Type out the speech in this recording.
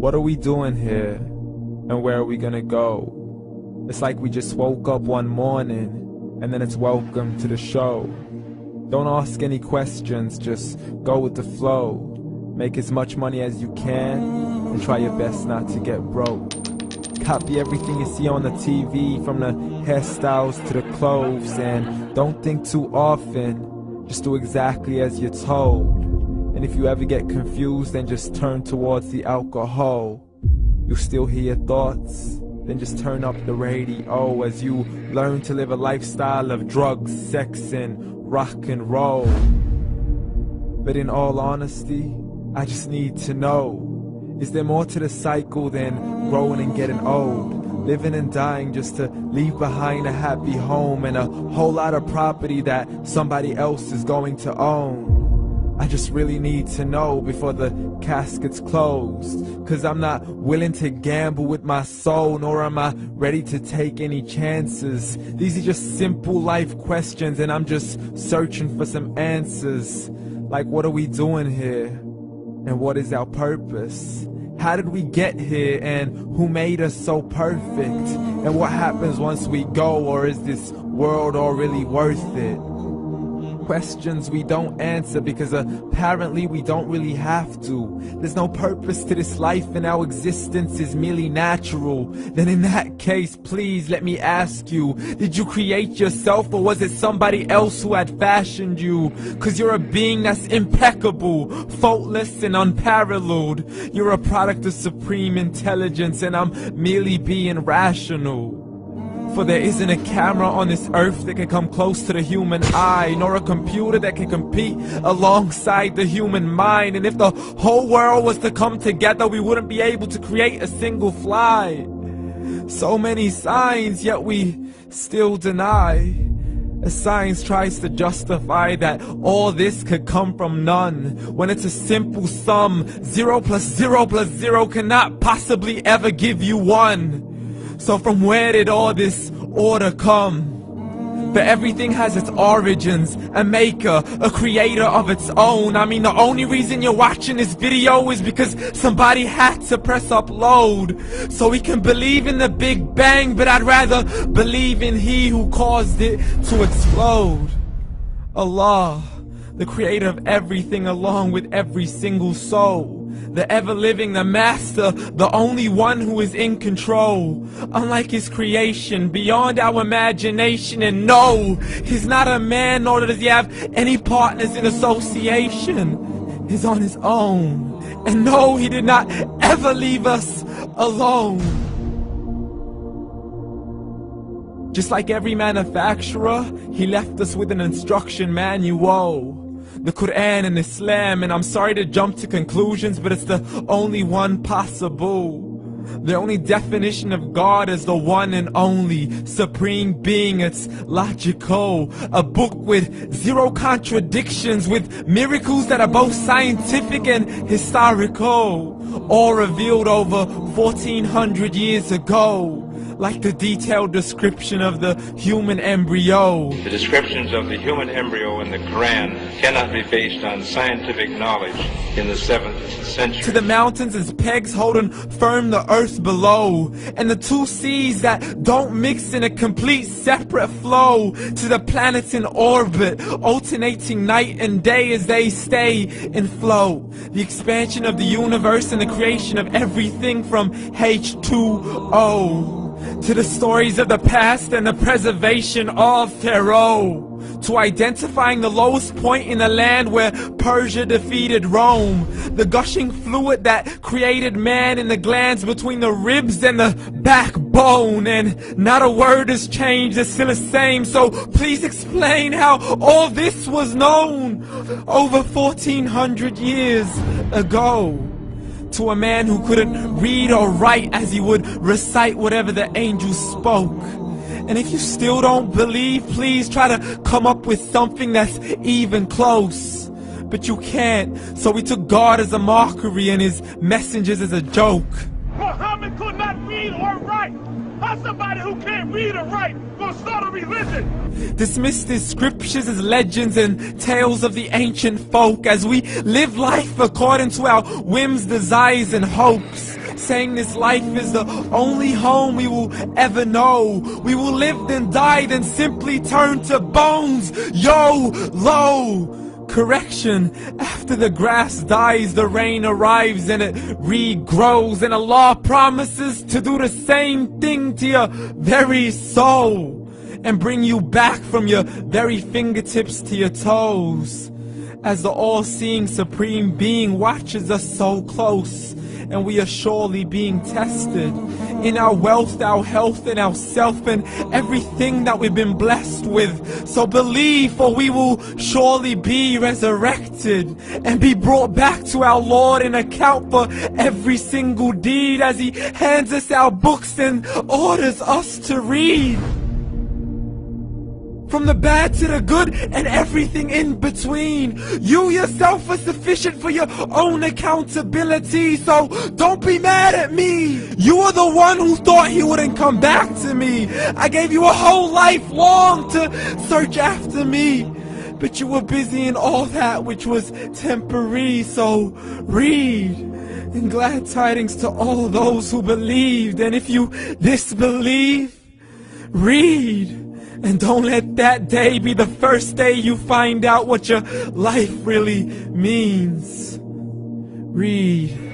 What are we doing here? And where are we gonna go? It's like we just woke up one morning and then it's welcome to the show. Don't ask any questions, just go with the flow. Make as much money as you can and try your best not to get broke. Copy everything you see on the TV, from the hairstyles to the clothes, and don't think too often, just do exactly as you're told. And if you ever get confused, then just turn towards the alcohol. You'll still hear your thoughts, then just turn up the radio as you learn to live a lifestyle of drugs, sex, and rock and roll. But in all honesty, I just need to know, is there more to the cycle than growing and getting old? Living and dying just to leave behind a happy home and a whole lot of property that somebody else is going to own. I just really need to know before the casket's closed, 'cause I'm not willing to gamble with my soul, nor am I ready to take any chances. These are just simple life questions and I'm just searching for some answers. Like, what are we doing here? And what is our purpose? How did we get here, and who made us so perfect? And what happens once we go, or is this world all really worth it? Questions we don't answer because apparently we don't really have to. There's no purpose to this life and our existence is merely natural. Then in that case, please let me ask you, did you create yourself, or was it somebody else who had fashioned you? 'Cause you're a being that's impeccable, faultless and unparalleled. You're a product of supreme intelligence and I'm merely being rational. For there isn't a camera on this earth that can come close to the human eye, nor a computer that can compete alongside the human mind. And if the whole world was to come together, we wouldn't be able to create a single fly. So many signs, yet we still deny. As science tries to justify that all this could come from none, when it's a simple sum. 0 plus 0 plus 0 cannot possibly ever give you 1. So from where did all this order come? For everything has its origins, a maker, a creator of its own. I mean, the only reason you're watching this video is because somebody had to press upload. So we can believe in the Big Bang, but I'd rather believe in He who caused it to explode. Allah, the creator of everything along with every single soul. The ever-living, the master, the only one who is in control. Unlike his creation, beyond our imagination. And no, he's not a man, nor does he have any partners in association. He's on his own. And no, he did not ever leave us alone. Just like every manufacturer, he left us with an instruction manual. The Quran and Islam, and I'm sorry to jump to conclusions, but it's the only one possible. The only definition of God is the one and only supreme being. It's logical, a book with 0 contradictions, with miracles that are both scientific and historical, all revealed over 1400 years ago. Like the detailed description of the human embryo. The descriptions of the human embryo in the Quran cannot be based on scientific knowledge in the 7th century. To the mountains as pegs holding firm the earth below, and the 2 seas that don't mix in a complete separate flow. To the planets in orbit, alternating night and day as they stay in flow. The expansion of the universe and the creation of everything from H2O. To the stories of the past and the preservation of Pharaoh. To identifying the lowest point in the land where Persia defeated Rome. The gushing fluid that created man in the glands between the ribs and the backbone. And not a word has changed, it's still the same. So please explain how all this was known over 1400 years ago. To a man who couldn't read or write, as he would recite whatever the angels spoke. And if you still don't believe, please try to come up with something that's even close. But you can't, so we took God as a mockery and his messengers as a joke. Muhammad could not read or write. How's somebody who can't read or write gonna start a religion? Dismiss his scriptures as legends and tales of the ancient folk, as we live life according to our whims, desires, and hopes. saying this life is the only home we will ever know. We will live then die, then simply turn to bones. YOLO! Correction, after the grass dies, the rain arrives and it regrows, and Allah promises to do the same thing to your very soul and bring you back from your very fingertips to your toes, as the all-seeing supreme being watches us so close, and we are surely being tested in our wealth, our health, and our self, and everything that we've been blessed with. So believe, for we will surely be resurrected and be brought back to our Lord and account for every single deed, as He hands us our books and orders us to read. From the bad to the good and everything in between. You yourself are sufficient for your own accountability, so don't be mad at me. You are the one who thought He wouldn't come back to me. I gave you a whole life long to search after me, but you were busy in all that which was temporary. So read, and glad tidings to all those who believed. And if you disbelieve, read. And don't let that day be the first day you find out what your life really means. Read.